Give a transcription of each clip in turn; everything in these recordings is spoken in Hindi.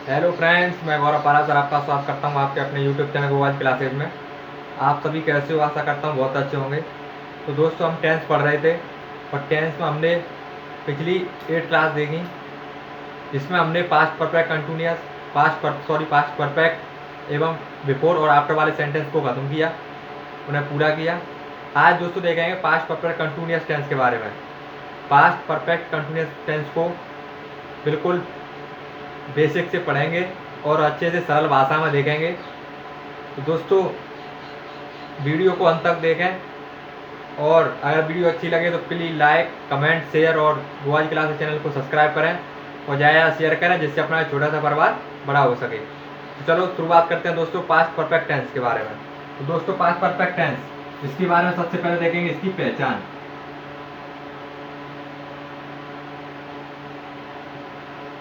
हेलो फ्रेंड्स, मैं गौरव पारा सर आपका स्वागत करता हूं आपके अपने यूट्यूब चैनल गोवाज क्लासेज में। आप सभी कैसे हो? आशा करता हूं बहुत अच्छे होंगे। तो दोस्तों, हम टेंथ पढ़ रहे थे और टेंथ में हमने पिछली 8 क्लास देखी, जिसमें हमने past perfect continuous, past perfect एवं बिफोर और आफ्टर वाले सेंटेंस को खत्म किया, उन्हें पूरा किया। आज दोस्तों देखेंगे पास्ट परफेक्ट कंटिन्यूअस टेंस के बारे में। पास्ट परफेक्ट कंटिन्यूअस टेंस को बिल्कुल बेसिक से पढ़ेंगे और अच्छे से सरल भाषा में देखेंगे। तो दोस्तों, वीडियो को अंत तक देखें और अगर वीडियो अच्छी लगे तो प्लीज़ लाइक, कमेंट, शेयर और गोवाज क्लासेस चैनल को सब्सक्राइब करें और ज़्यादा शेयर करें, जिससे अपना छोटा सा परिवार बड़ा हो सके। तो चलो शुरुआत करते हैं दोस्तों पास्ट परफेक्ट टेंस के बारे में। तो दोस्तों, पास्ट परफेक्ट टेंस, इसके बारे में सबसे पहले देखेंगे इसकी पहचान।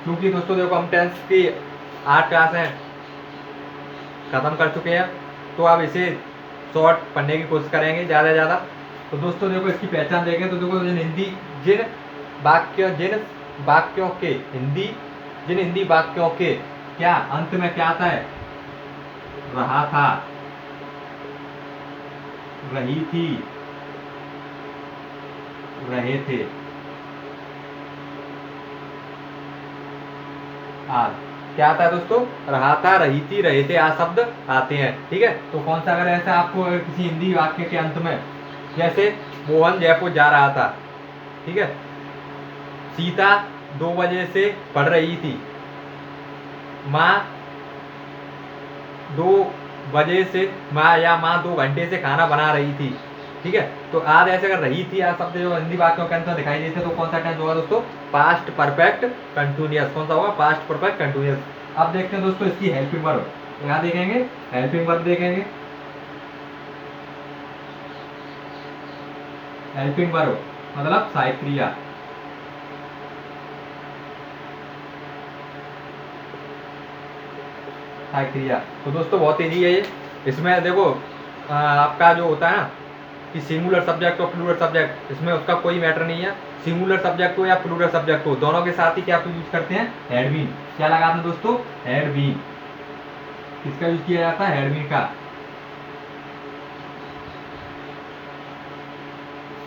क्योंकि दोस्तों देखो, हम टेंस की 8 क्लासें ख़त्म कर चुके हैं, तो अब इसे शॉर्ट पढ़ने की कोशिश करेंगे ज़्यादा से ज़्यादा। तो दोस्तों देखो, इसकी पहचान देखें तो देखो, जिन हिंदी वाक्यों के क्या अंत में क्या आता है? रहा था, रही थी, रहे थे, आज क्या आता है दोस्तों? रहा था, रही थी, रहे थे, आज शब्द आते हैं। ठीक है, तो कौन सा, अगर ऐसा आपको किसी हिंदी वाक्य के अंत में, जैसे मोहन जयपुर जा रहा था, ठीक है, सीता 2 बजे से पढ़ रही थी, माँ 2 बजे से माँ 2 घंटे से खाना बना रही थी। ठीक है, तो आज ऐसे अगर रही थी आज शब्द जो हिंदी वाक्यों के अंदर दिखाई देते, तो कौन सा टेंस होगा दोस्तों? Past perfect continuous. कौन सा होगा? Past perfect continuous. अब देखते हैं दोस्तों इसकी हेल्पिंग वर्ब। यहाँ देखेंगे हेल्पिंग वर्ब, देखेंगे हेल्पिंग वर्ब मतलब सहायक क्रिया। सहायक क्रिया तो दोस्तों बहुत ईजी है ये। इसमें देखो, आपका जो होता है ना कि सिंगुलर सब्जेक्ट और प्लूरल सब्जेक्ट, इसमें उसका कोई मैटर नहीं है। सिंगुलर सब्जेक्ट हो या प्लूरल सब्जेक्ट हो, दोनों के साथ ही क्या यूज करते हैं? Had been. क्या लगाते हैं दोस्तों? Had been. किसका यूज किया जाता है? हैड बीन का।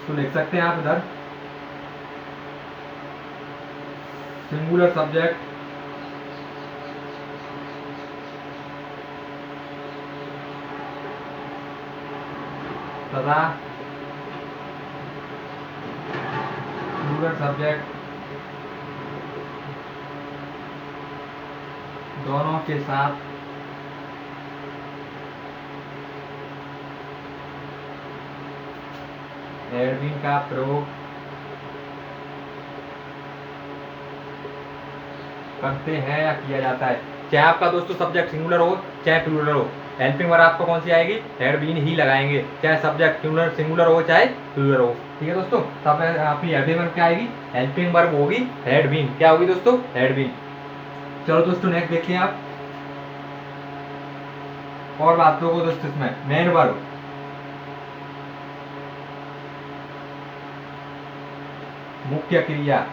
तो लिख सकते हैं आप इधर, सिंगुलर सब्जेक्ट तथा प्लूरल सब्जेक्ट दोनों के साथ हैड बीन का प्रयोग करते हैं या किया जाता है। चाहे आपका दोस्तों सब्जेक्ट सिंगुलर हो चाहे प्लूरल हो, हेल्पिंग वर्ब आपको कौन सी आएगी? हैड बीन ही लगाएंगे, चाहे सब्जेक्ट सिंगुलर हो चाहे प्लूरल हो। ठीक है दोस्तों, तब आपकी हेल्पिंग वर्ब क्या आएगी? हेल्पिंग वर्ब होगी हैड बीन। क्या होगी दोस्तों? Had been. चलो दोस्तों, नेक्स्ट देखिए आप और बातों को दोस्तों। इसमें मेन वर्ब, मुख्य क्रिया,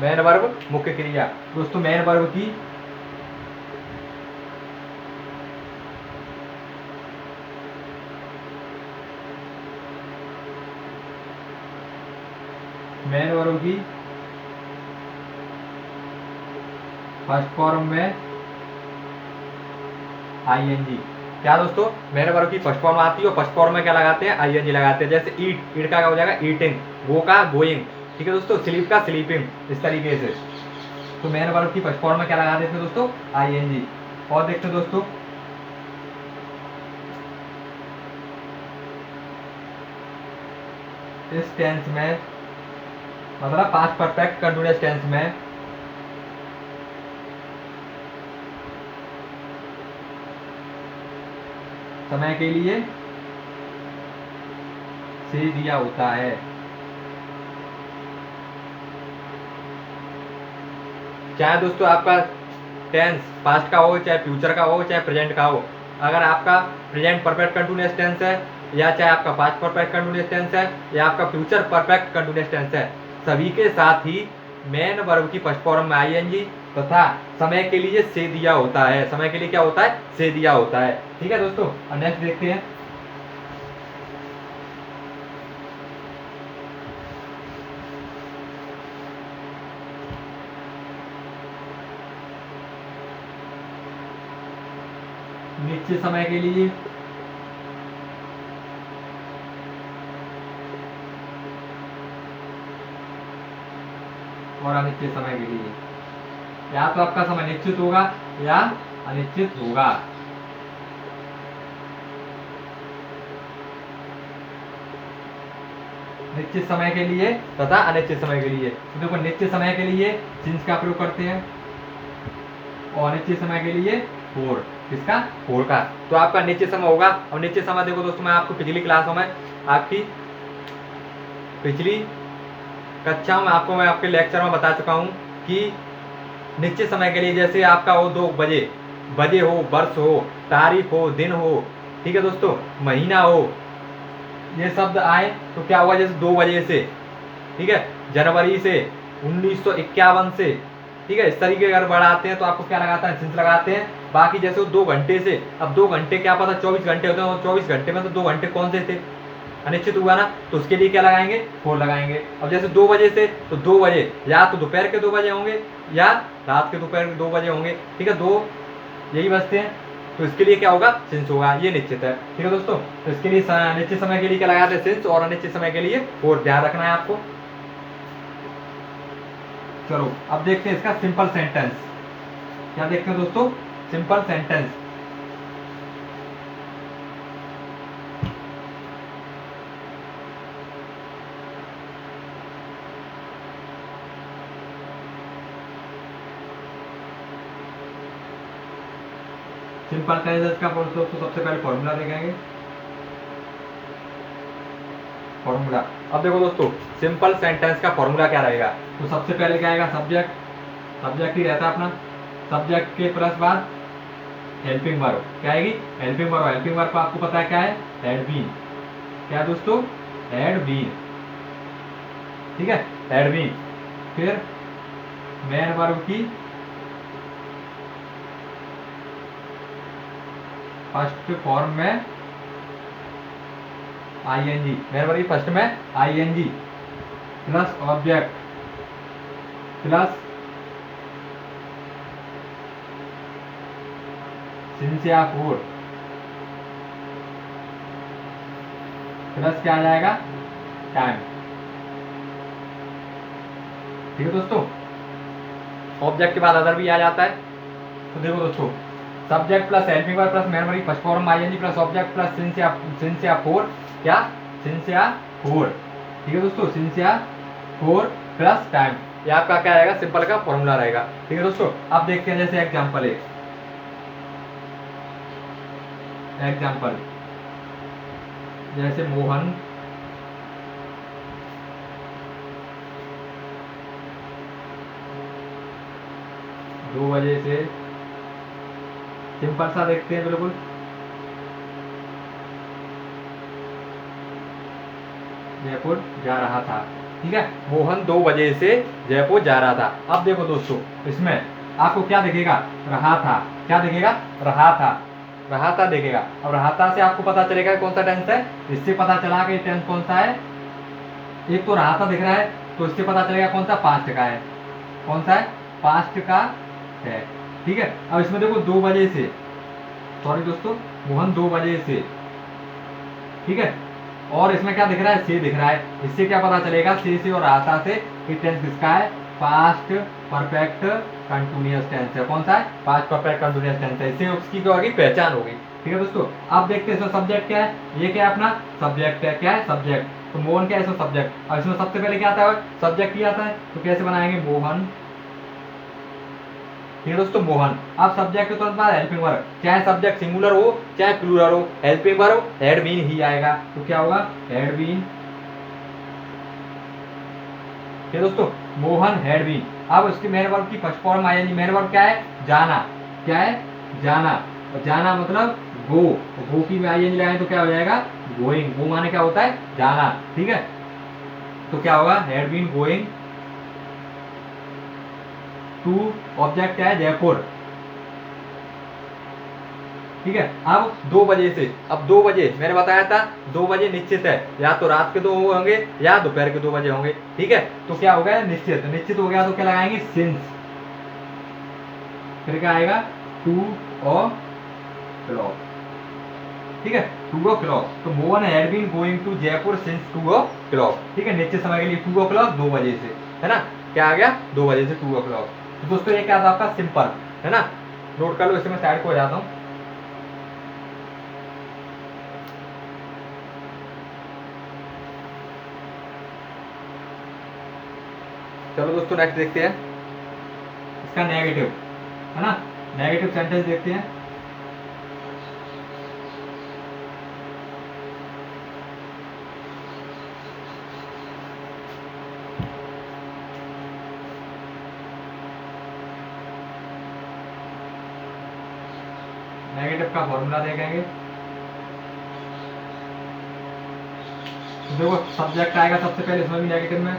मेन वर्ब मुख्य क्रिया। दोस्तों, मेन वर्ब की मेन वर्ब की फर्स्ट फॉर्म में आईएनजी। क्या दोस्तों? मेन वर्ब की फर्स्ट फॉर्म आती है और फर्स्ट फॉर्म में क्या लगाते हैं? आईएनजी लगाते हैं। जैसे ईट, ईट का क्या हो जाएगा? ईटिंग। गो का गोइंग। ठीक है दोस्तों, स्लीप का स्लीपिंग, इस तरीके से। तो मेन वर्ब की फर्स्ट फॉर्म में क्या लगा देते हैं दोस्तों? आईएनजी। और देखते हैं दोस्तों, इस टेंस में मतलब पास्ट परफेक्ट कंटिन्यूअस टेंस में समय के लिए से दिया होता है। चाहे दोस्तों आपका टेंस पास्ट का हो, चाहे फ्यूचर का हो, चाहे प्रेजेंट का हो, अगर आपका प्रेजेंट परफेक्ट कंटिन्यूअस टेंस है, या चाहे आपका पास्ट परफेक्ट कंटिन्यूअस टेंस है, या आपका फ्यूचर परफेक्ट कंटिन्यूअस टेंस है, सभी के साथ ही मेन वर्ब की फर्स्ट फॉर्म में आईएनजी तथा समय के लिए से दिया होता है। समय के लिए क्या होता है? से दिया होता है। ठीक है दोस्तों, और नेक्स्ट देखते हैं। निश्चित समय के लिए और अनिश्चित समय के लिए, या तो आपका समय निश्चित होगा या अनिश्चित होगा। निश्चित समय के लिए तथा अनिश्चित समय के लिए। तो देखो, निश्चित समय के लिए सिंस का प्रयोग करते हैं और अनिश्चित समय के लिए फोर। किसका? फोर का। तो आपका निश्चित समय होगा। और निश्चित समय देखो दोस्तों, मैं आपको पिछली क्लासों में, आपकी पिछली कक्षा में आपको मैं आपके लेक्चर में बता चुका हूं कि निश्चित समय के लिए जैसे आपका हो 2 बजे, बजे हो, वर्ष हो, तारीख हो, दिन हो, ठीक है दोस्तों, महीना हो, ये शब्द आए तो क्या हुआ? जैसे 2 बजे से, ठीक है, जनवरी से, 1951 से, ठीक है, इस तरीके अगर बढ़ाते हैं तो आपको क्या लगाता है? सिंस लगाते हैं। बाकी जैसे 2 घंटे से, अब 2 घंटे क्या पता 24 घंटे होते हैं, 24 घंटे में तो 2 घंटे कौन से थे? अनिश्चित हुआ ना, तो उसके लिए क्या लगाएंगे? फोर लगाएंगे। अब जैसे 2 बजे से, तो 2 बजे या तो दोपहर के 2 बजे होंगे या रात के दोपहर के 2 बजे होंगे, ठीक है, 2 यही बजते हैं, तो इसके लिए क्या होगा? सिंस होगा। ये निश्चित है। ठीक है दोस्तों, तो इसके लिए निश्चित समय के लिए क्या लगाते हैं? सिंस, और अनिश्चित समय के लिए फोर। ध्यान रखना है आपको। चलो अब देखते हैं इसका सिंपल सेंटेंस। क्या देखते हैं दोस्तों? Simple sentence. सिंपल सेंटेंस का दोस्तों सबसे पहले फॉर्मूला देखेंगे। फॉर्मूला, अब देखो दोस्तों, सिंपल सेंटेंस का फॉर्मूला क्या रहेगा? तो सबसे पहले क्या आएगा? सब्जेक्ट। सब्जेक्ट ही रहता है अपना। सब्जेक्ट के प्लस बाद हेल्पिंग वर्ब। क्या आएगी? Helping verb. हेल्पिंग वर्ब आपको पता है क्या है? Had been. क्या दोस्तों? Had been. ठीक है, हैड बीन। फिर मेन वर्ब की फर्स्ट फॉर्म में आईएनजी। मेन वर्ब की फर्स्ट में ING plus object plus since या फोर प्लस क्या आ जाएगा? टाइम। ठीक है दोस्तों, ऑब्जेक्ट के बाद अदर भी आ जाता है। तो देखो दोस्तों, subject plus helping verb plus main verb first form ING plus object plus since या फोर। क्या? सिंस या फोर। ठीक है दोस्तों, सिंस या फोर प्लस टाइम। ये आपका क्या रहेगा? सिंपल का फॉर्मूला रहेगा। ठीक है दोस्तों, अब देखते हैं जैसे एग्जांपल है। एग्जांपल जैसे मोहन दो बजे से, सिंपल सा देखते हैं बिल्कुल। जयपुर जा रहा था। ठीक है, मोहन 2 बजे से जयपुर जा रहा था। अब देखो दोस्तों, इसमें आपको क्या दिखेगा? रहा था। क्या दिखेगा? रहा था। रहा था दिखेगा। अब रहा था से आपको पता चलेगा कौन सा टेंस है। इससे पता चला कि टेंस कौन सा है। एक तो रहा था दिख रहा है, तो इससे पता चलेगा कौन सा? पास्ट का है। कौन सा है? पास्ट का है। ठीक है, अब इसमें देखो 2 बजे से, सॉरी दोस्तों, मोहन 2 बजे से। ठीक है, और इसमें क्या दिख रहा है? से दिख रहा है। इससे क्या पता चलेगा? से और रहा था से कि टेंस किसका है? पास्ट परफेक्ट कंटिन्यूअस टेंस है। कौन सा है? पास्ट परफेक्ट कंटिन्यूअस टेंस है। इससे उसकी क्या होगी? पहचान होगी। ठीक है दोस्तों, अब देखते हैं इसमें सब्जेक्ट क्या है। ये क्या है? अपना सब्जेक्ट है। क्या है? सब्जेक्ट। तो मोहन क्या है? इसमें सब्जेक्ट। और इसमें सबसे पहले क्या आता है? सब्जेक्ट ही आता है। तो कैसे बनाएंगे? मोहन। ठीक है दोस्तों, मोहन। अब सब्जेक्ट के तुरंत बाद हेल्पिंग वर्ब, चाहे सब्जेक्ट सिंगुलर हो चाहे प्लूरल हो, हेल्पिंग वर्ब हैड बीन ही आएगा। तो क्या होगा? Had been. ठीक है दोस्तों, मोहन हैड बीन। अब उसकी मेन वर्ब की फर्स्ट फॉर्म आएगी। मेन वर्ब क्या है? जाना। क्या है? जाना। और जाना मतलब गो। गो की आईएनजी लगाए तो क्या हो जाएगा? गोइंग। गो माने क्या होता है? जाना। ठीक है, तो क्या होगा, had been going to, object क्या है, जयपुर। ठीक है, अब 2 बजे से, अब 2 बजे मैंने बताया था 2 बजे निश्चित है, या तो रात के 2 होंगे या दोपहर के 2 बजे होंगे। ठीक है, तो क्या हो गया, निश्चित, निश्चित हो गया तो क्या लगाएंगे, सिंस। फिर क्या आएगा, 2 o'clock। ठीक है, 2 o'clock। तो Mohan had been going to Jaipur since 2 o'clock। ठीक है, निश्चित समय के लिए 2 o'clock, 2 बजे से, है ना, क्या आ गया, 2 बजे से 2 o'clock। तो दोस्तों ये क्या था आपका सिंपल, है ना, नोट कर लो, इससे मैं साइड को हो जाता हूँ। चलो दोस्तों नेक्स्ट देखते हैं इसका नेगेटिव, है ना, नेगेटिव सेंटेंस देखते हैं। नेगेटिव का फॉर्मूला देखेंगे, तो देखो सब्जेक्ट आएगा सबसे पहले इसमें भी नेगेटिव में,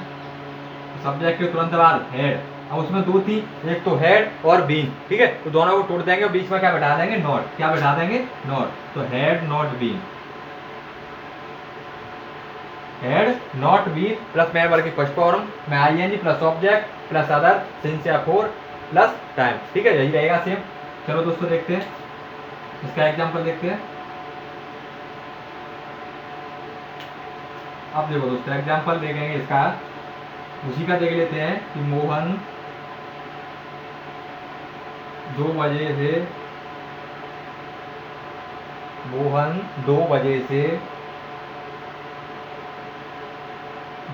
सब्जेक्ट के तुरंत बाद हेड। अब उसमें 2 थी, एक तो हेड और बीन। ठीक है, तो दोनों को तोड़ देंगे और बीच में क्या बैठा देंगे, नॉट। क्या बैठा देंगे, नॉट। तो had not been, had not been plus main verb की फर्स्ट फॉर्म में ING plus object plus other since या फोर प्लस टाइम। ठीक है, यही रहेगा सेम। चलो दोस्तों देखते हैं इसका एग्जांपल देखते हैं। अब देखो दोस्तों एग्जांपल देखेंगे इसका, उसी का देख लेते हैं कि मोहन 2 बजे से, मोहन 2 बजे से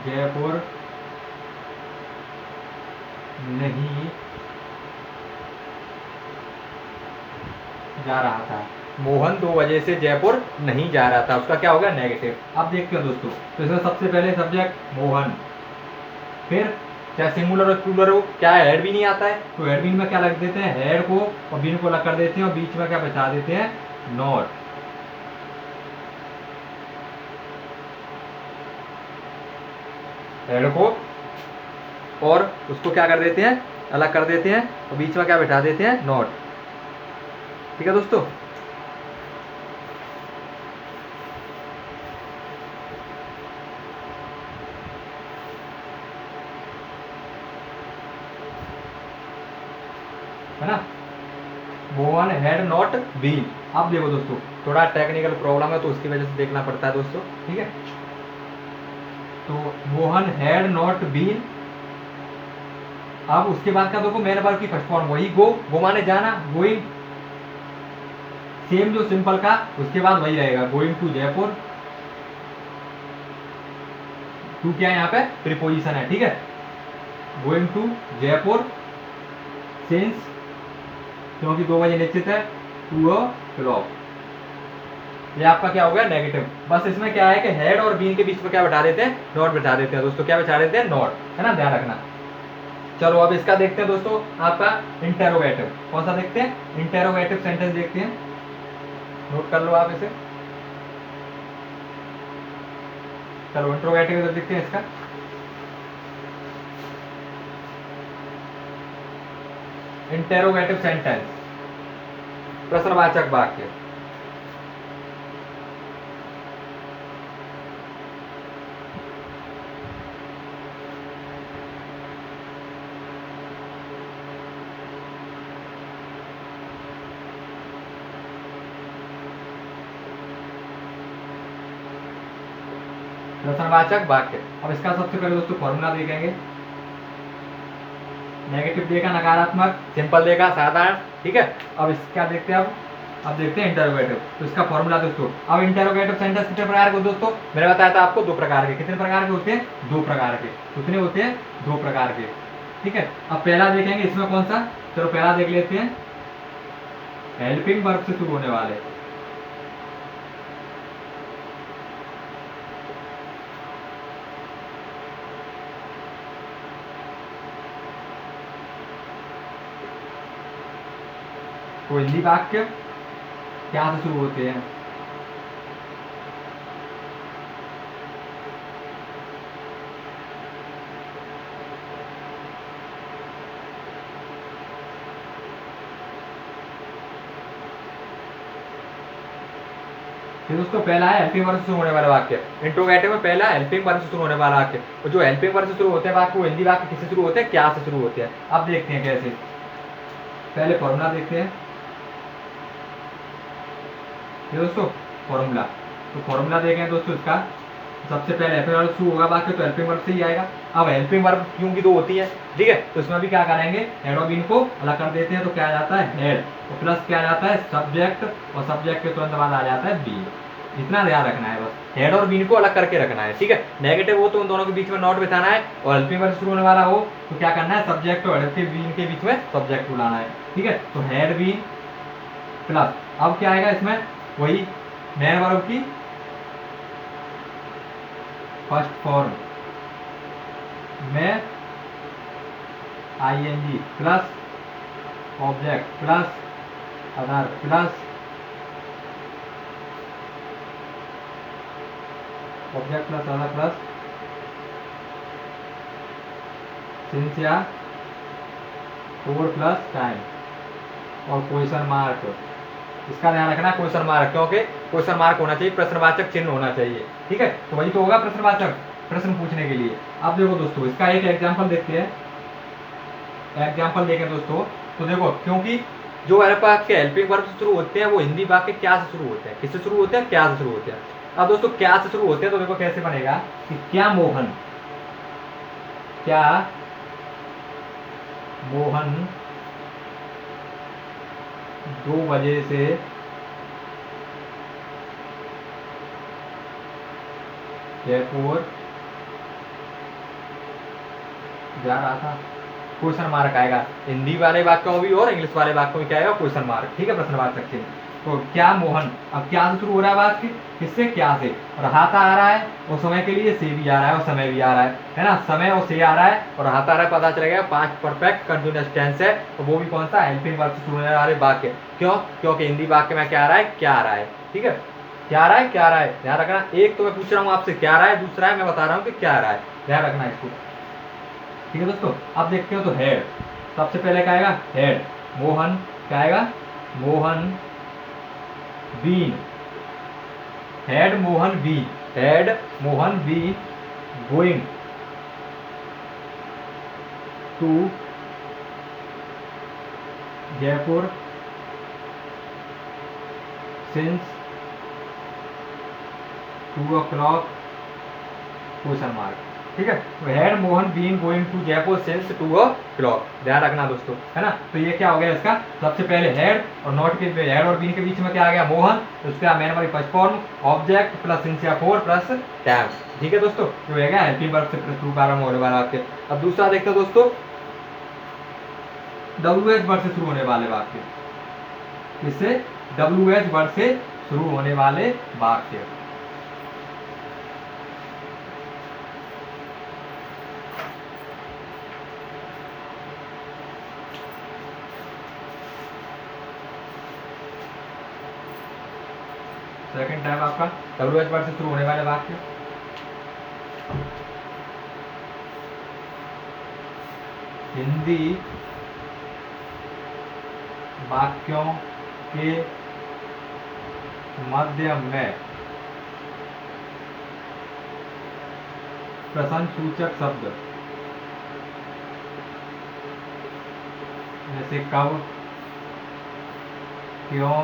जयपुर नहीं जा रहा था। मोहन 2 बजे से जयपुर नहीं जा रहा था, उसका क्या होगा, नेगेटिव। अब देखते हैं दोस्तों, तो इसमें सबसे पहले सब्जेक्ट मोहन, फिर चाहे सिंगुलर और प्लूरल हो, क्या है, हेड भी नहीं आता है, तो हेड बीन में क्या लग देते हैं, हेड को और बीन को लग कर देते हैं और बीच में क्या बचा देते हैं, नॉट। हेड को और उसको क्या कर देते हैं, अलग कर देते हैं और बीच में क्या बैठा देते हैं, नॉट। ठीक है दोस्तों, है ना, मोहन हैड नॉट बीन। अब देखो दोस्तों थोड़ा टेक्निकल प्रॉब्लम है तो उसकी वजह से देखना पड़ता है दोस्तों। ठीक है, तो मोहन हैड नॉट बीन, अब उसके बाद का देखो मेन वर्ब की फर्स्ट फॉर्म वही गो माने जाना, गोइंग, सेम जो सिंपल का उसके बाद वही रहेगा, गोइंग टू जयपुर। टू क्या है यहाँ पे, प्रीपोजिशन है। ठीक है, गोइंग टू जयपुर सिंस, क्योंकि 2 बजे निश्चित है, 2 o'clock। ये आपका क्या हो गया, नेगेटिव। बस इसमें क्या है कि हेड और बीन के बीच में क्या बैठा देते हैं, नॉट बैठा देते हैं दोस्तों। क्या बैठा देते हैं, नॉट, है ना, ध्यान रखना। चलो अब इसका देखते हैं दोस्तों, आपका इंटेरोगेटिव। कौन सा देखते हैं, इंटेरोगेटिव सेंटेंस देखते हैं, नोट कर लो आप इसे। चलो इंट्रोगेटिव देखते हैं इसका। इंटेरोगेटिव सेंटेंस, प्रश्नवाचक वाक्य। प्रश्नवाचक वाक्य। अब इसका सबसे पहले दोस्तों फॉर्मूला देखेंगे। नेगेटिव देगा नकारात्मक, सिंपल देगा साधारण। ठीक है, अब इसका देखते हैं। अब देखते हैं इंटेरोगेटिव। तो इसका फॉर्मूला दोस्तों, अब इंटेरोगेटिव सेंटेंस कितने प्रकार के दोस्तों, मैंने बताया था आपको 2 प्रकार के। कितने प्रकार के होते हैं, 2 प्रकार के। कितने होते हैं, 2 प्रकार के। ठीक है, अब पहला देखेंगे इसमें कौन सा, चलो पहला देख लेते हैं, हेल्पिंग वर्ब से शुरू होने वाले। तो हिंदी वाक्य क्या से शुरू होते हैं, ये दोस्तों पहला है हेल्पिंग वर्ब से शुरू होने वाला वाक्य। इंट्रोगेटिव में पहला हेल्पिंग वर्ब से शुरू होने वाला वाक्य, और जो हेल्पिंग वर्ब से शुरू होते हैं वाक्य वो हिंदी वाक्य किससे शुरू होते हैं, क्या से शुरू होते हैं। अब देखते हैं कैसे। पहले फॉर्मूला देखते हैं। ये दोस्तों फॉर्मूला, तो फॉर्मूला देखें दोस्तों इसका, सबसे पहले हेल्पिंग वर्ब शुरू होगा वाक्य तो हेल्पिंग वर्ब से ही आएगा। अब हेल्पिंग वर्ब क्योंकि दो होती है, ठीक है, तो इसमें भी क्या करेंगे, हेड और बीन को अलग कर देते हैं, तो क्या आ जाता है हेड, और प्लस क्या आ जाता है सब्जेक्ट, और सब्जेक्ट के तुरंत बाद आ जाता है बीन। इतना ध्यान रखना है बस, हेड और बीन को अलग करके रखना है, ठीक है। नेगेटिव हो तो उन दोनों के बीच में नॉट बिठाना है, और हेल्पिंग वर्ब शुरू होने वाला हो तो क्या करना है, सब्जेक्ट और हेड के बीन के बीच में सब्जेक्ट बुलाना है, ठीक है। तो हेड बीन प्लस, अब क्या आएगा इसमें, वही मेन वर्ब की फर्स्ट फॉर्म में ING plus object plus other plus object plus other plus since या फोर प्लस टाइम और क्वेश्चन मार्क। इसका ध्यान रखना है क्वेश्चन मार्क, क्योंकि क्वेश्चन मार्क होना चाहिए, प्रश्नवाचक चिन्ह होना चाहिए, ठीक है। तो वही तो होगा प्रश्नवाचक, प्रश्न पूछने के लिए। अब देखो दोस्तों इसका एक एग्जांपल देखते हैं। एग्जांपल देखें दोस्तों, तो देखो क्योंकि जो वाक्य हेल्पिंग वर्ब से शुरू होते हैं वो हिंदी वाक्य क्या से शुरू होते हैं, किससे शुरू होते हैं, क्या से शुरू होते हैं। अब दोस्तों क्या से शुरू होते हैं तो देखो कैसे बनेगा कि क्या मोहन, क्या मोहन 2 बजे से जयपुर जा रहा था, क्वेश्चन मार्क आएगा हिंदी वाले वाक्यों में भी और इंग्लिश वाले वाक्यों में क्या आएगा, क्वेश्चन मार्क, ठीक है, प्रश्नवाचक चिन्ह। तो क्या मोहन, अब क्या से शुरू हो रहा है वाक्य, किससे, क्या से, और हाथा आ रहा है और समय के लिए से भी आ रहा है और समय भी आ रहा है ना, समय और से आ रहा है और हाथा आ रहा है, पता चलेगा 5 परफेक्ट कंटिन्यूअस टेंस है, और वो भी कौन सा, हेल्पिंग वर्ब से शुरू होने वाले वाक्य। क्यों, क्योंकि हिंदी वाक्य में क्या आ रहा है, क्या आ रहा है, ठीक है, क्या आ रहा है, क्या आ रहा है, ध्यान रखना। एक तो मैं पूछ रहा हूँ आपसे क्या आ रहा है, दूसरा है मैं बता रहा हूँ कि क्या आ रहा है, ध्यान रखना इसको, ठीक है दोस्तों। अब देखते हो तो हेड, सबसे पहले क्या आएगा, हेड मोहन, क्या आएगा, Mohan been, had Mohan been, had Mohan been going to Jaipur since 2 o'clock question mark, ठीक है। तो had Mohan been going to Jaipur since 2 o'clock, ध्यान रखना दोस्तों, है ना। तो ये क्या हो गया इसका, सबसे पहले हेड और नॉट के, हेड और बीन के बीच में क्या आ गया, मोहन, उसका main verb first form object plus since या फोर प्लस टाइम, ठीक है दोस्तों। जो है हेल्पिंग वर्ब से शुरू प्रारंभ होने वाला वाक्य। अब दूसरा देखते हैं दोस्तों, WH वर्ड से शुरू होने वाले वाक्य, इससे WH वर्ड से शुरू होने वाले वाक्य। सेकंड टाइम आपका WH वर्ड से शुरू होने वाले वाक्य, हिंदी वाक्यों के माध्यम में प्रश्नसूचक शब्द जैसे कब, क्यों,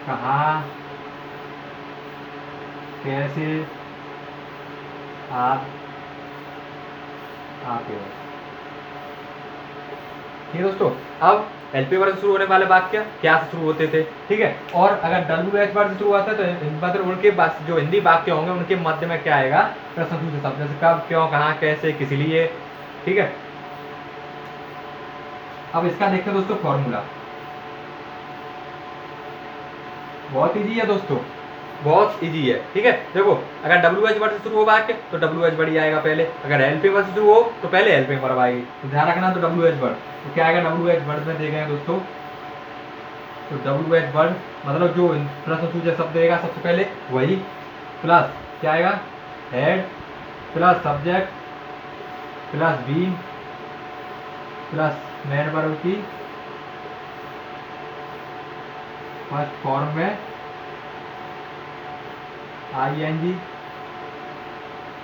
कहाँ, कैसे आते हो, ठीक है दोस्तों। अब हेल्पिंग वर्ब से शुरू होने वाले वाक्य क्या से शुरू होते थे, ठीक है। और अगर WH वर्ड से शुरू होता है तो मतलब उनके जो हिंदी वाक्य होंगे उनके मध्य में क्या आएगा, प्रश्नसूचक शब्द, जैसे कब, क्यों, कहाँ, कैसे, किस लिए, ठीक है। अब इसका देखते हैं दोस्तों फॉर्मूला, बहुत इजी है दोस्तों, बहुत इजी है, ठीक है। देखो अगर WH वर्ड से शुरू हो वाक्य तो WH वर्ड ही आएगा पहले, अगर हेल्पिंग वर्ड से शुरू हो तो पहले हेल्पिंग वर्ब आएगी, तो ध्यान रखना। तो WH वर्ड, तो क्या आएगा WH वर्ड में देखेंगे दोस्तों, तो WH वर्ड मतलब जो प्रश्नसूचक शब्द देगा सबसे पहले वही, प्लस क्या आएगा, had plus subject plus been plus main verb की फर्स्ट फॉर्म में ING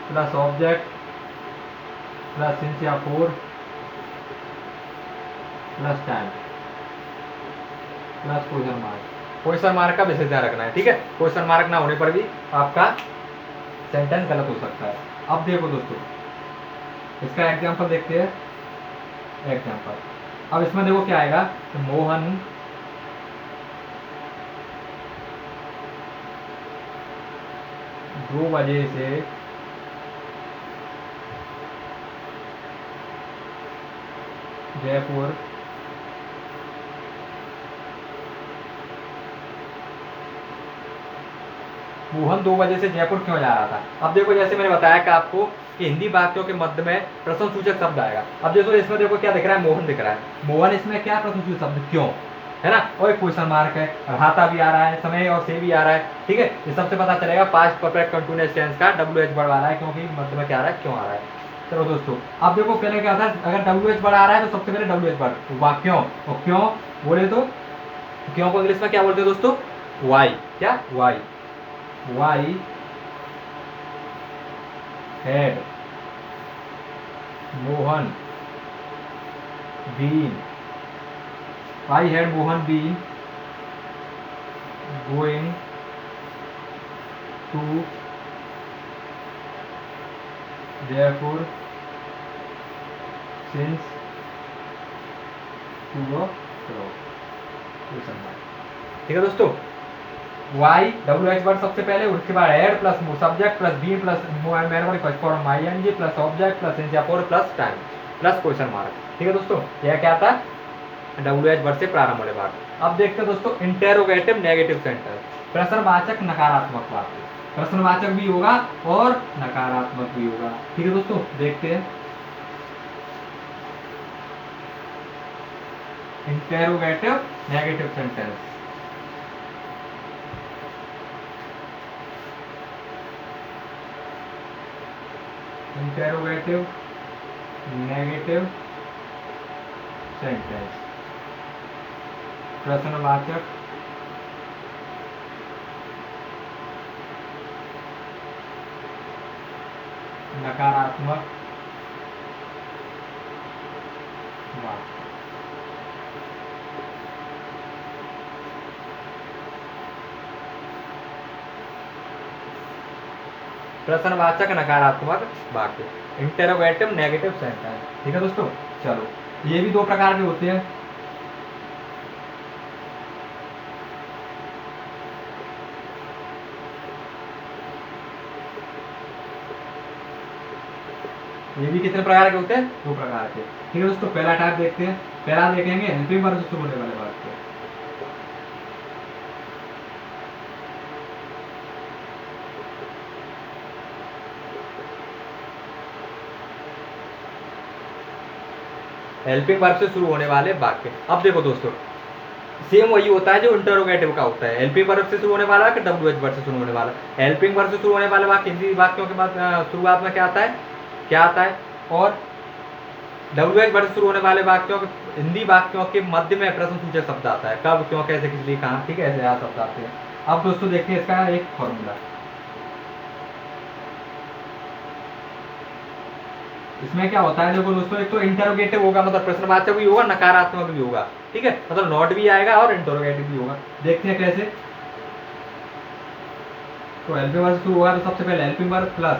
plus object plus since या for plus time plus question mark. Question mark का विशेष ध्यान रखना है, ठीक है। क्वेश्चन मार्क ना होने पर भी आपका सेंटेंस गलत हो सकता है। अब देखो दोस्तों, इसका एग्जांपल देखते हैं। एग्जांपल अब इसमें देखो क्या आएगा, तो मोहन दो बजे से जयपुर मोहन 2 बजे से जयपुर क्यों जा रहा था। अब देखो जैसे मैंने बताया कि आपको कि हिंदी वाक्यों के मध्य में प्रश्न सूचक शब्द आएगा। अब देखो इसमें देखो क्या दिख रहा है, मोहन दिख रहा है। मोहन इसमें क्या प्रश्न सूचक शब्द क्यों है ना, और एक क्वेश्चन मार्क है, रहाता भी आ रहा है, समय और से भी आ रहा है, ठीक है। इस सबसे पता चलेगा पास्ट परफेक्ट कंटीन्यूअस टेंस का WH वर्ड आ रहा है, क्योंकि मध्य में क्या आ रहा है, क्यों आ रहा है। चलो दोस्तों, अब देखो पहले क्या था, अगर WH वर्ड आ रहा है तो सबसे पहले WH वर्ड वाक्यों, और क्यों बोले तो क्यों को इंग्लिश में क्या बोलते हैं दोस्तों, वाई। क्या why, why had Mohan been, why had Mohan been going to Jaipur since 2 o'clock। ठीक है दोस्तों, वाई WH वर्ड सबसे पहले, उसके बाद had plus subject plus been plus main first form ING plus object plus since or for plus time plus question mark. ठीक है दोस्तों, यह क्या था, WH वर्ड से प्रारंभ होने वाला। अब देखते हैं दोस्तों इंटेरोगेटिव नेगेटिव सेंटेंस, प्रश्नवाचक नकारात्मक वाक्य। प्रश्नवाचक भी होगा और नकारात्मक भी होगा। ठीक है दोस्तों, देखते हैं interrogative negative sentence. Interrogative negative sentence, प्रश्नवाचक नकारात्मक वाक्य। प्रश्नवाचक नकारात्मक वाक्य, इंटेरोगेटिव नेगेटिव सेंटेंस। ठीक है दोस्तों, चलो ये भी दो प्रकार के होते हैं। ये भी कितने प्रकार के होते हैं, दो प्रकार के। ठीक है दोस्तों, पहला टाइप देखते हैं। पहला देखेंगे हेल्पिंग वर्ब से शुरू होने वाले वाक्य। हेल्पिंग वर्ब से शुरू होने वाले वाक्य। अब देखो दोस्तों, सेम वही होता है जो इंटरोगेटिव का होता है। हेल्पिंग वर्ब से शुरू होने वाला कि WH वर्ब से शुरू होने वाला। हेल्पिंग वर्ब से शुरू होने वाले वाक्य हिंदी वाक्यों के बाद शुरुआत में क्या आता है, क्या आता है, और WH वर्ब से शुरू होने वाले वाक्यों के हिंदी वाक्यों के मध्य में प्रश्न सूचक शब्द आता है, कब, क्यों, कैसे, किस लिए, कहाँ। ठीक है, ऐसे यहाँ शब्द आते हैं। अब दोस्तों देखिए इसका एक फॉर्मूला। इसमें क्या होता है, देखो दोस्तों, एक तो इंटरोगेटिव होगा, मतलब प्रश्नवाचक भी होगा, नकारात्मक भी होगा। ठीक है, मतलब नॉट भी आएगा और इंटरोगेटिव भी होगा। देखते हैं कैसे। तो हेल्पिंग वर्ब शुरू हुआ तो सबसे पहले helping verb plus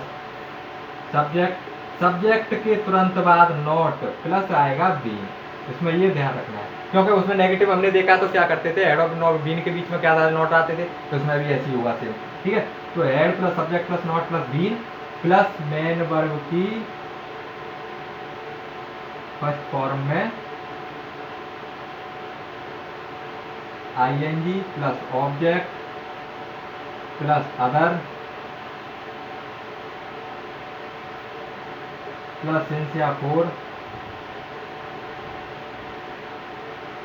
subject, subject के तुरंत बाद नॉट प्लस आएगा बीन। इसमें ये ध्यान रखना है, क्योंकि उसमें नेगेटिव हमने देखा तो क्या करते थे, हेड और नॉट बीन के बीच में क्या था, नॉट आते थे, तो इसमें भी ऐसे ही होगा सेम। ठीक है, तो had plus subject plus not plus been plus main verb की फर्स्ट फॉर्म में ING plus object plus other plus since या फोर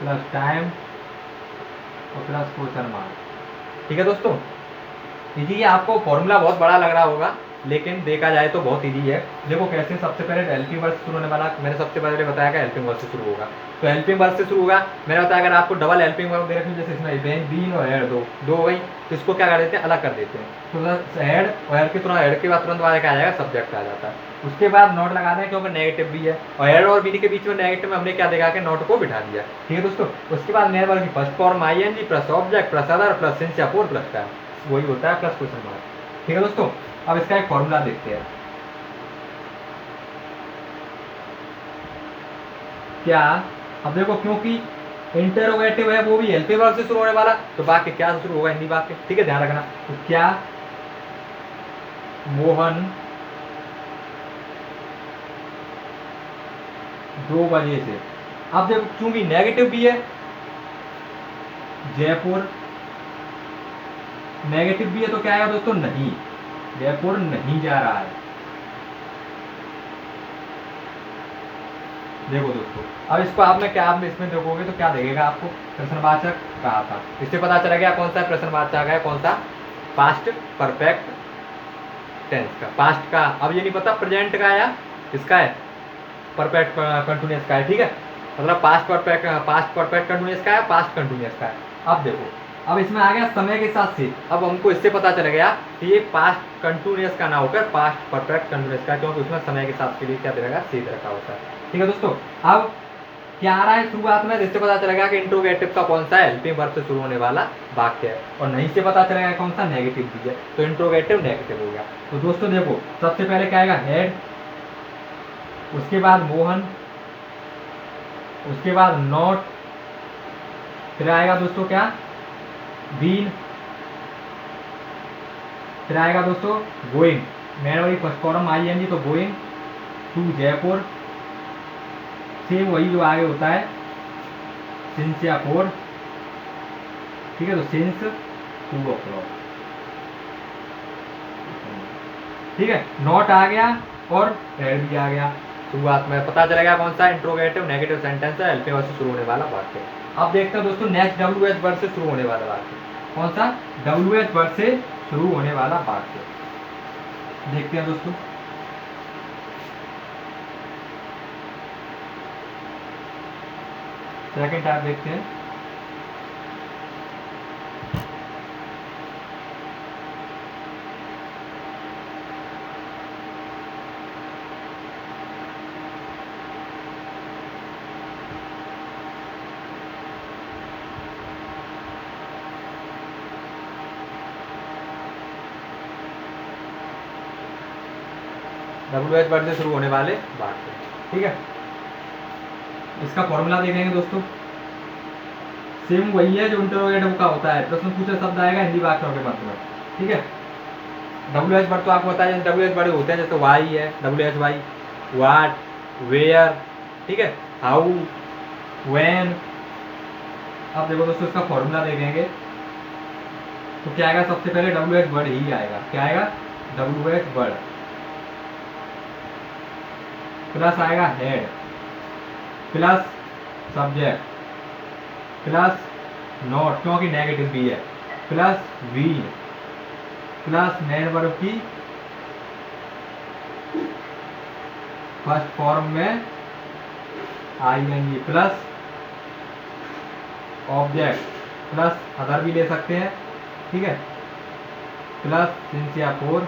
प्लस टाइम और प्लस क्वेश्चन मार्क। ठीक है दोस्तों, ये आपको फॉर्मूला बहुत बड़ा लग रहा होगा, लेकिन देखा जाए तो बहुत ईजी है। देखो कैसे, सबसे पहले हेल्पिंग वर्ड से शुरू होने वाला, मैंने सबसे पहले बताया कि हेल्पिंग वर्ड से शुरू होगा। तो हेल्पिंग वर्ड से शुरू होगा, मैंने बताया अगर आपको डबल हेल्पिंग वर्ड दे रखें, जैसे इसमें बीन और हेड दो हो गई, तो इसको क्या कर देते हैं, अलग कर देते हैं। तो हेड और हेड के तुरंत, हेड के बाद तुरंत बाद क्या आ जाएगा, सब्जेक्ट आ जाता है। उसके बाद नॉट लगा दें क्योंकि नेगेटिव भी है, और हेड और बीन के बीच में नेगेटिव में हमने क्या देखा कि नॉट को बिठा दिया। ठीक है दोस्तों। उसके बाद मेन वर्ब की first form ING plus object plus other plus since या फोर प्लस टाइम, वही होता है प्लस क्वेश्चन मार्क। ठीक है दोस्तों। अब इसका एक फॉर्मूला देखते हैं। क्या, अब देखो क्योंकि इंटरोगेटिव है वो भी हेल्पिंग वर्ब से शुरू होने वाला, तो वाक्य क्या से शुरू होगा, हिंदी वाक्य। ठीक है, ध्यान रखना। तो क्या मोहन 2 बजे से। अब देखो चूंकि नेगेटिव भी है, जयपुर नेगेटिव भी है, तो क्या आएगा दोस्तों, नहीं, जयपुर नहीं जा रहा है। देखो दोस्तों, अब इसको आपने क्या, आपने इसमें देखोगे तो क्या देखेगा आपको, प्रश्नवाचक कहा था, इससे पता चला गया कौन सा प्रश्नवाचक है, कौन सा, पास्ट परफेक्ट टेंस का, पास्ट का। अब ये नहीं पता प्रेजेंट का या इसका है, परफेक्ट कंटिन्यूअस का है। ठीक है, मतलब पास्ट परफेक्ट कंटिन्यूअस का है, पास्ट कंटिन्यूअस का है। अब देखो, अब इसमें आ गया समय के साथ से, अब हमको इससे पता चल गया कि ये पास्ट कंटिन्यूअस का ना होकर पास्ट परफेक्ट कंटिन्यूअस का, क्योंकि उसमें समय के साथ के लिए क्या रहेगा, से रखा होता है। ठीक है दोस्तों। अब क्या आ रहा है शुरुआत में, इससे पता चलेगा कि इंट्रोगेटिव का कौन सा है, हेल्पिंग वर्ब से शुरू होने वाला वाक्य है, और नहीं से पता चलेगा कौन सा, नेगेटिव भी है, तो इंट्रोगेटिव नेगेटिव हो गया। तो दोस्तों देखो, सबसे पहले क्या आएगा, हेड, उसके बाद मोहन, उसके बाद नॉट, फिर आएगा दोस्तों क्या, बीन, फिर आएगा दोस्तों गोइंग, मेन वाली फर्स्ट फॉर्म आईएनजी, तो गोइंग टू जयपुर, सेम वही जो आगे होता है, सिंस या फोर। ठीक है, तो सिंस 2 o'clock। ठीक है, नॉट आ गया और हेड भी आ गया। शुरुआत में पता चलेगा कौन सा इंट्रोगेटिव नेगेटिव सेंटेंस है, हेल्पिंग वर्ब से शुरू होने वाला वाक्य। अब देखते हैं दोस्तों नेक्स्ट डब्ल्यूएच वर्ड से शुरू होने वाला वाक्य, कौन सा, डब्ल्यूएच वर्ड से शुरू होने वाला वाक्य। देखते हैं दोस्तों, सेकंड टाइप देखते हैं। डब्ल्यूएच वर्ड से शुरू होने वाले वाक्य। ठीक है, इसका फॉर्मूला देखेंगे दोस्तों, सेम वही है जो इंटरोगेटिव का होता है, प्रश्न पूछे शब्द आएगा हिंदी वाक्यों के मध्य में। ठीक है, डब्ल्यूएच वर्ड तो आपको बताया, जैसे डब्ल्यूएच वर्ड होते हैं, जैसे वाई है, डब्ल्यूएच वाई, वाट, वेयर, ठीक है, हाउ, व्हेन। अब देखो दोस्तों, इसका फॉर्मूला देखेंगे तो क्या आएगा, सबसे पहले डब्ल्यूएच वर्ड ही आएगा, क्या आएगा, डब्ल्यूएच वर्ड, प्लस आएगा had, plus subject, plus not क्योंकि नेगेटिव भी है, plus V, plus main verb की फर्स्ट फॉर्म में ING, plus object, plus other भी ले सकते हैं। ठीक है, प्लस सिंस या for,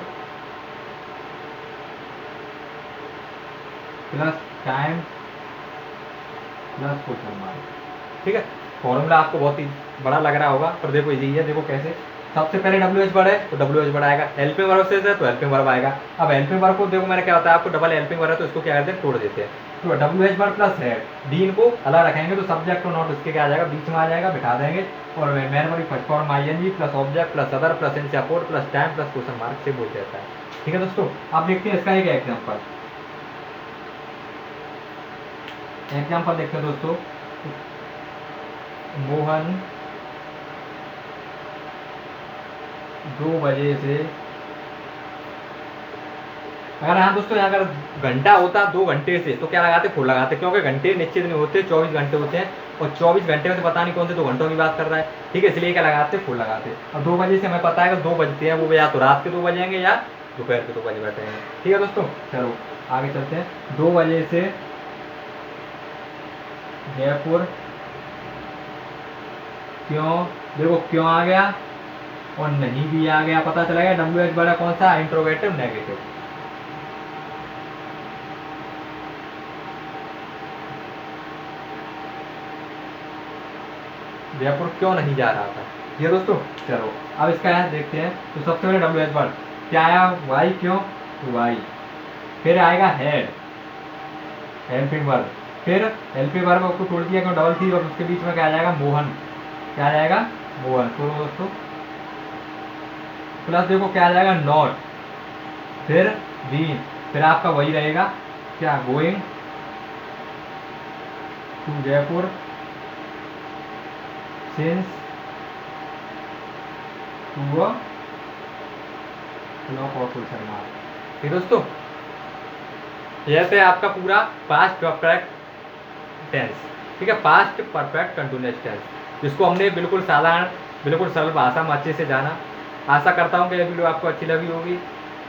plus time, plus question mark. ठीक है, फॉर्मूला आपको बहुत ही बड़ा लग रहा होगा, पर देखो इजी है। देखो कैसे, सबसे पहले डब्ल्यूएच वर्ड है तो डब्ल्यूएच वर्ड आएगा, हेल्पिंग वर्ब से है तो हेल्पिंग वर्ब आएगा। अब हेल्पिंग वर्ब को देखो, मैंने क्या बताया आपको, डबल हेल्पिंग वर्ब है तो इसको क्या करते हैं, तोड़ देते हैं। तो WH word plus head, dean को अलग रखेंगे तो सब्जेक्ट और नॉट उसके क्या आ जाएगा, बीच में आ जाएगा, बिठा देंगे, और main verb first form ING plus object plus other plus since या for plus time plus question mark से बोल देता है। ठीक है दोस्तों, आप देखते हैं इसका एक एग्जाम्पल देखते हैं दोस्तों, मोहन 2 बजे से, अगर हाँ दोस्तों यहाँ अगर घंटा होता 2 घंटे से तो क्या लगाते, फुल लगाते, क्योंकि घंटे निश्चित नहीं होते, 24 घंटे होते हैं, और 24 घंटे में तो पता नहीं कौन से 2 घंटों की बात कर रहा है। ठीक है, इसलिए क्या लगाते, फुल लगाते। और 2 बजे से हमें पता है कि 2 बजते हैं, वो या तो रात के 2 बजेंगे या दोपहर के 2 बजे बैठेंगे। ठीक है दोस्तों, चलो आगे चलते हैं। 2 बजे से जयपुर क्यों, देखो क्यों आ गया और नहीं भी आ गया, पता चला गया WH बड़ा कौन सा, इंट्रोगेटिव नेगेटिव। जयपुर क्यों नहीं जा रहा था ये दोस्तों। चलो अब इसका यहाँ देखते हैं। तो सबसे पहले WH वर्ड क्या आया, वाई क्यों, वाई। फिर आएगा हेड, हेल्पिंग वर्ब। फिर हेल्पिंग वर्ब को तोड़ दिया क्यों, डबल थी, और उसके बीच में क्या आ जाएगा, मोहन। क्या आ जाएगा, मोहन। तो दोस्तों प्लस देखो क्या आ जाएगा, नॉट। फिर बीन, फिर आपका वही रहेगा क्या, going to Jaipur since two o'clock और क्वेश्चन मार्क। ठीक दोस्तों, यह है आपका पूरा पास्ट परफेक्ट टेंस। ठीक है, पास्ट परफेक्ट कंटिन्यूअस टेंस, जिसको हमने बिल्कुल साधारण बिल्कुल सरल भाषा में अच्छे से जाना। आशा करता हूँ कि यह वीडियो आपको अच्छी लगी होगी,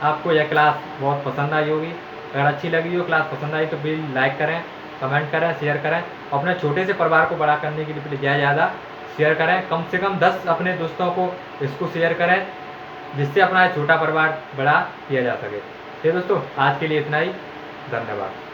आपको यह क्लास बहुत पसंद आई होगी। अगर अच्छी लगी हो, क्लास पसंद आई तो प्लीज़ लाइक करें, कमेंट करें, शेयर करें। अपने छोटे से परिवार को बड़ा करने के लिए प्लीज़ ज़्यादा शेयर करें, कम से कम 10 अपने दोस्तों को इसको शेयर करें, जिससे अपना छोटा परिवार बड़ा किया जा सके। ठीक दोस्तों, आज के लिए इतना ही, धन्यवाद।